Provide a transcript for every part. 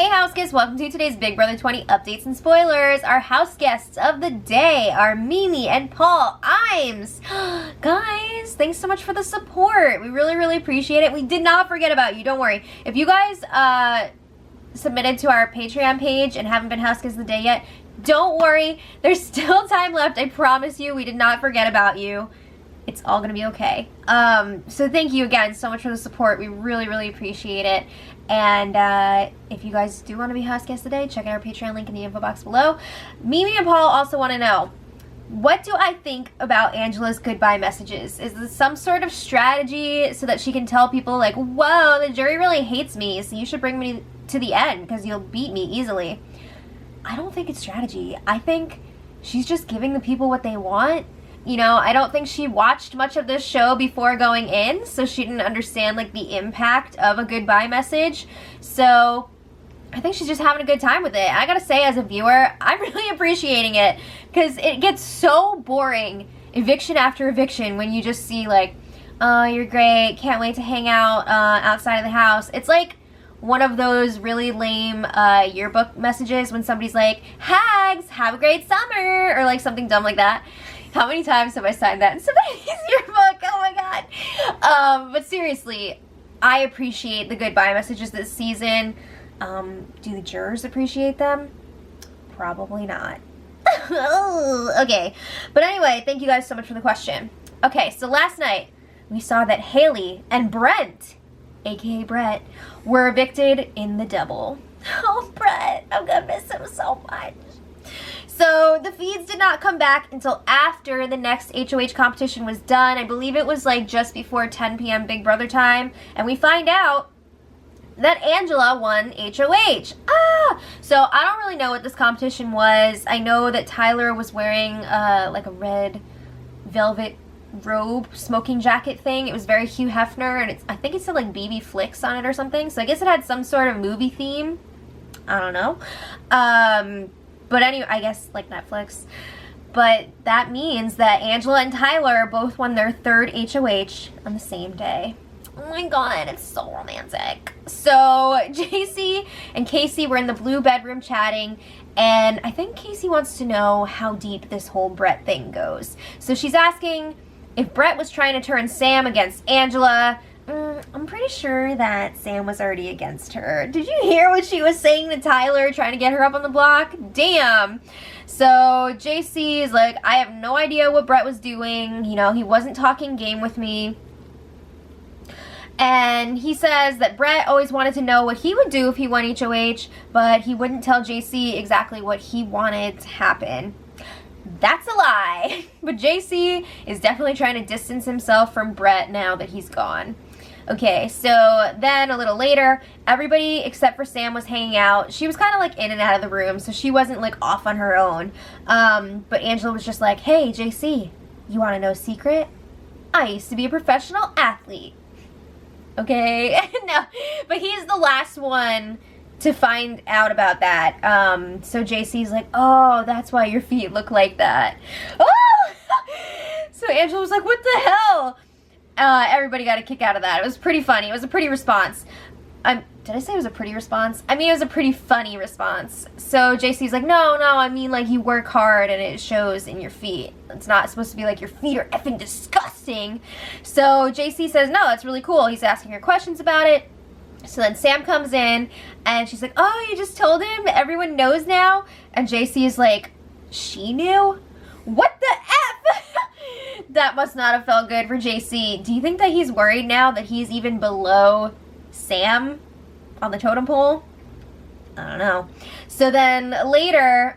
Hey house guests, welcome to today's Big Brother 20 updates and spoilers. Our house guests of the day are Mimi and Paul Imes. Guys, thanks so much for the support. We really appreciate it. We did not forget about you, don't worry. If you guys submitted to our Patreon page and haven't been house guests of the day yet, don't worry. There's still time left. I promise you, we did not forget about you. It's all gonna be okay. So thank you again so much for the support. We really appreciate it. And if you guys do want to be house guests today, check out our Patreon link in the info box below. Mimi and Paul also want to know, what do I think about Angela's goodbye messages? Is this some sort of strategy so that she can tell people like, whoa, the jury really hates me, so you should bring me to the end because you'll beat me easily? I don't think it's strategy. I think she's just giving the people what they want. You know, I don't think she watched much of this show before going in, so she didn't understand, like, the impact of a goodbye message. So, I think she's just having a good time with it. I gotta say, as a viewer, I'm really appreciating it, because it gets so boring, eviction after eviction, when you just see, like, oh, you're great, can't wait to hang out outside of the house. It's like one of those really lame yearbook messages when somebody's like, Hags, have a great summer, or, like, something dumb like that. How many times have I signed that in somebody's yearbook? Oh my god. But seriously, I appreciate the goodbye messages this season. Do the jurors appreciate them? Probably not. Okay. But anyway, thank you guys so much for the question. Okay, so last night, we saw that Haley and Brent, aka Brett, were evicted in the double. Oh, Brett, I'm gonna miss him so much. So the feeds did not come back until after the next HOH competition was done. I believe it was like just before 10 p.m. Big Brother time. And we find out that Angela won HOH. So I don't really know what this competition was. I know that Tyler was wearing like a red velvet robe, smoking jacket thing. It was very Hugh Hefner, and I think it said like BB Flicks on it or something. So I guess it had some sort of movie theme. I don't know. But anyway, I guess like Netflix. But that means that Angela and Tyler both won their third HOH on the same day. Oh my god, it's so romantic. So JC and Casey were in the blue bedroom chatting, and I think Casey wants to know how deep this whole Brett thing goes. So she's asking if Brett was trying to turn Sam against Angela. I'm pretty sure that Sam was already against her. Did you hear what she was saying to Tyler, trying to get her up on the block? Damn. So JC is like, I have no idea what Brett was doing. You know, he wasn't talking game with me. And he says that Brett always wanted to know what he would do if he won HOH, but he wouldn't tell JC exactly what he wanted to happen. That's a lie. But JC is definitely trying to distance himself from Brett now that he's gone. Okay, so then a little later, everybody except for Sam was hanging out. She was kind of like in and out of the room, so she wasn't like off on her own. But Angela was just like, hey, JC, you want to know a secret? I used to be a professional athlete. Okay, no, but he's the last one to find out about that. So JC's like, oh, that's why your feet look like that. Oh! So Angela was like, what the hell? Everybody got a kick out of that. It was pretty funny. It was a pretty response. Did I say it was a pretty response? I mean, it was a pretty funny response. So JC's like, no, I mean, like, you work hard and it shows in your feet. It's not supposed to be like your feet are effing disgusting. So JC says, no, that's really cool. He's asking her questions about it. So then Sam comes in, and she's like, oh, you just told him? Everyone knows now? And JC is like, she knew? What the F? That must not have felt good for JC. Do you think that he's worried now that he's even below Sam on the totem pole? I don't know. So then later,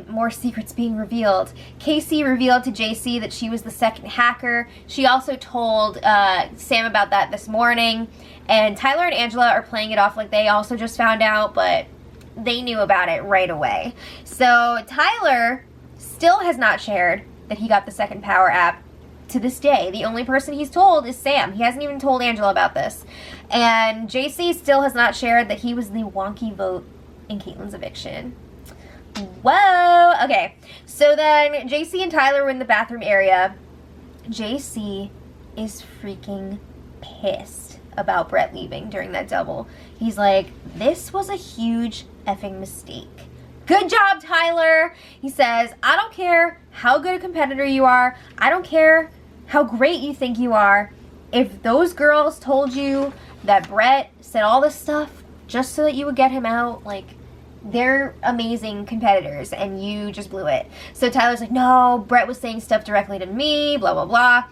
more secrets being revealed. Casey revealed to JC that she was the second hacker. She also told Sam about that this morning. And Tyler and Angela are playing it off like they also just found out, but they knew about it right away. So Tyler still has not shared that he got the second power app to this day. The only person he's told is Sam. He hasn't even told Angela about this. And JC still has not shared that he was the wonky vote in Caitlin's eviction. Whoa! Okay, so then JC and Tyler were in the bathroom area. JC is freaking pissed. about Brett leaving during that double. He's like, this was a huge effing mistake. Good job, Tyler. He says, I don't care how good a competitor you are. I don't care how great you think you are. If those girls told you that Brett said all this stuff just so that you would get him out, like, they're amazing competitors and you just blew it. So Tyler's like, no, Brett was saying stuff directly to me, blah, blah, blah.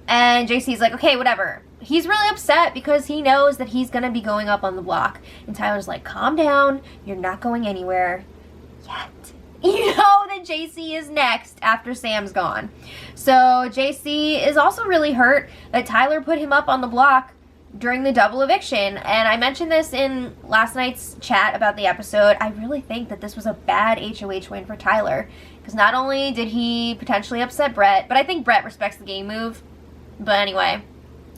And JC's like, okay, whatever. He's really upset because he knows that he's going to be going up on the block. And Tyler's like, calm down. You're not going anywhere yet. You know that JC is next after Sam's gone. So JC is also really hurt that Tyler put him up on the block during the double eviction. And I mentioned this in last night's chat about the episode. I really think that this was a bad HOH win for Tyler. Because not only did he potentially upset Brett, but I think Brett respects the game move. But anyway,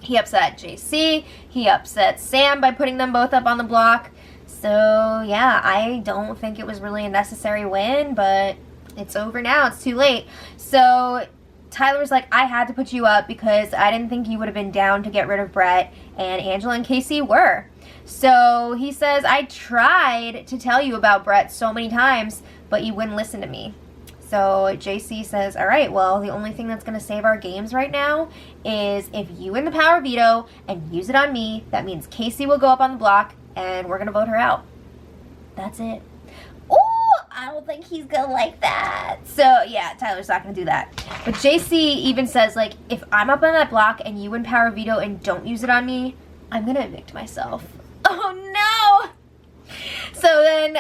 he upset JC. He upset Sam by putting them both up on the block. So, yeah, I don't think it was really a necessary win, but it's over now. It's too late. So, Tyler's like, I had to put you up because I didn't think you would have been down to get rid of Brett, and Angela and Casey were. So, he says, I tried to tell you about Brett so many times, but you wouldn't listen to me. So, JC says, all right, well, the only thing that's going to save our games right now is if you win the power veto and use it on me, that means Casey will go up on the block, and we're going to vote her out. That's it. Oh, I don't think he's going to like that. So, yeah, Tyler's not going to do that. But JC even says, like, if I'm up on that block and you win power veto and don't use it on me, I'm going to evict myself. Oh, no! So then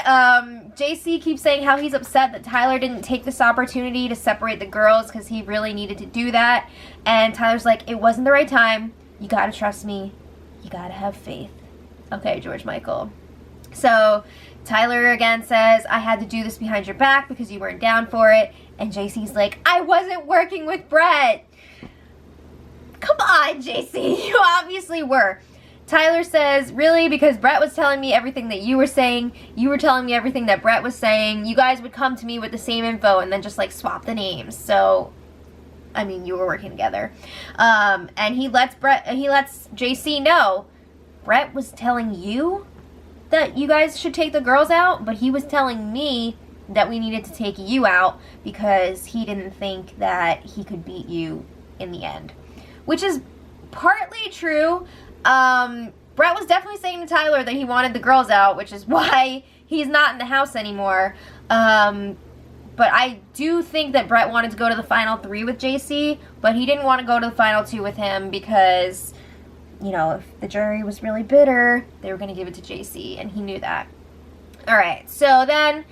JC keeps saying how he's upset that Tyler didn't take this opportunity to separate the girls because he really needed to do that. And Tyler's like, it wasn't the right time. You got to trust me. You got to have faith. Okay, George Michael. So Tyler again says, I had to do this behind your back because you weren't down for it. And JC's like, I wasn't working with Brett. Come on, JC. You obviously were. Tyler says, really? Because Brett was telling me everything that you were saying. You were telling me everything that Brett was saying. You guys would come to me with the same info and then just like swap the names. So, I mean, you were working together. And he lets JC know Brett was telling you that you guys should take the girls out, but he was telling me that we needed to take you out because he didn't think that he could beat you in the end. Which is partly true. Brett was definitely saying to Tyler that he wanted the girls out, which is why he's not in the house anymore. But I do think that Brett wanted to go to the final 3 with JC, but he didn't want to go to the final 2 with him because, you know, if the jury was really bitter, they were going to give it to JC, and he knew that. Alright, so then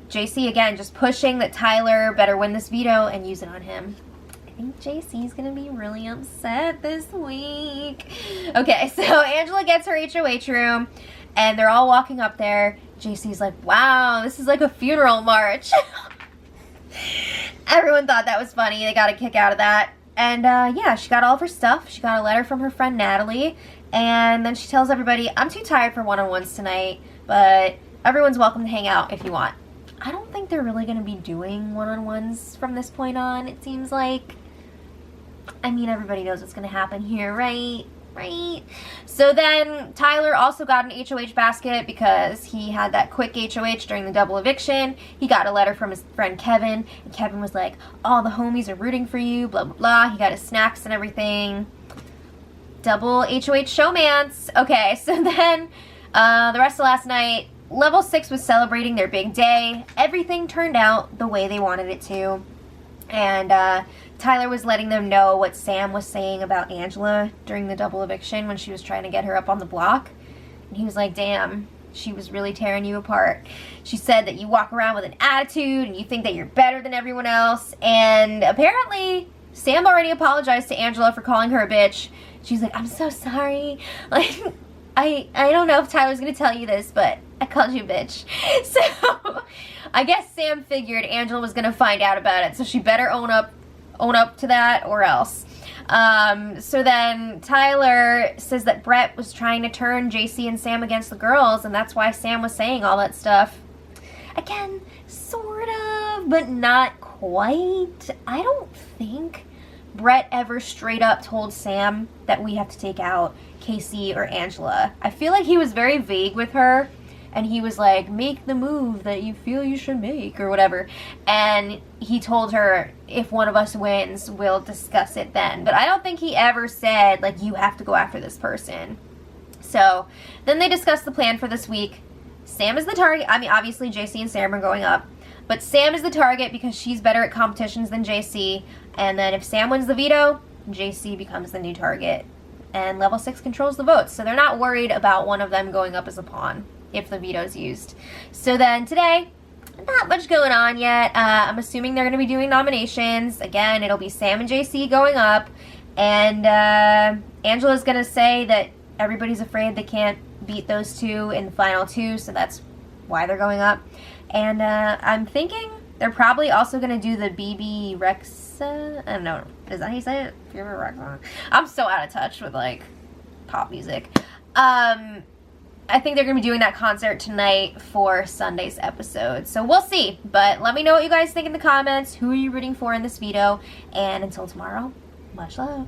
JC again just pushing that Tyler better win this veto and use it on him. I think JC's gonna be really upset this week. Okay, so Angela gets her HOH room, and they're all walking up there. JC's like, wow, this is like a funeral march. Everyone thought that was funny. They got a kick out of that. And yeah, she got all of her stuff. She got a letter from her friend Natalie, and then she tells everybody, I'm too tired for one-on-ones tonight, but everyone's welcome to hang out if you want. I don't think they're really going to be doing one-on-ones from this point on, it seems like. I mean, everybody knows what's going to happen here, right? Right? So then Tyler also got an HOH basket because he had that quick HOH during the double eviction. He got a letter from his friend Kevin, and Kevin was like, all the homies are rooting for you, blah, blah, blah. He got his snacks and everything. Double HOH showmance. Okay, so then the rest of last night, Level 6 was celebrating their big day. Everything turned out the way they wanted it to. And Tyler was letting them know what Sam was saying about Angela during the double eviction when she was trying to get her up on the block. And he was like, damn, she was really tearing you apart. She said that you walk around with an attitude and you think that you're better than everyone else. And apparently Sam already apologized to Angela for calling her a bitch. She's like, I'm so sorry. Like, I don't know if Tyler's going to tell you this, but I called you a bitch. So I guess Sam figured Angela was going to find out about it, so she better own up to that or else. So then Tyler says that Brett was trying to turn JC and Sam against the girls, and that's why Sam was saying all that stuff. Again, sort of, but not quite. I don't think Brett ever straight up told Sam that we have to take out Casey or Angela. I feel like he was very vague with her, and he was like, make the move that you feel you should make, or whatever. And he told her, if one of us wins, we'll discuss it then. But I don't think he ever said, like, you have to go after this person. So then they discussed the plan for this week. Sam is the target. I mean, obviously JC and Sam are going up, but Sam is the target because she's better at competitions than JC. And then if Sam wins the veto, JC becomes the new target, and level 6 controls the votes. So they're not worried about one of them going up as a pawn if the veto is used. So then today, not much going on yet. I'm assuming they're going to be doing nominations. Again, it'll be Sam and JC going up, and Angela's going to say that everybody's afraid they can't beat those two in the final two, so that's why they're going up. And I'm thinking they're probably also going to do the BB Rexa. I don't know. Is that how you say it? BB Rexa? I'm so out of touch with, like, pop music. I think they're going to be doing that concert tonight for Sunday's episode. So we'll see. But let me know what you guys think in the comments. Who are you rooting for in this veto? And until tomorrow, much love.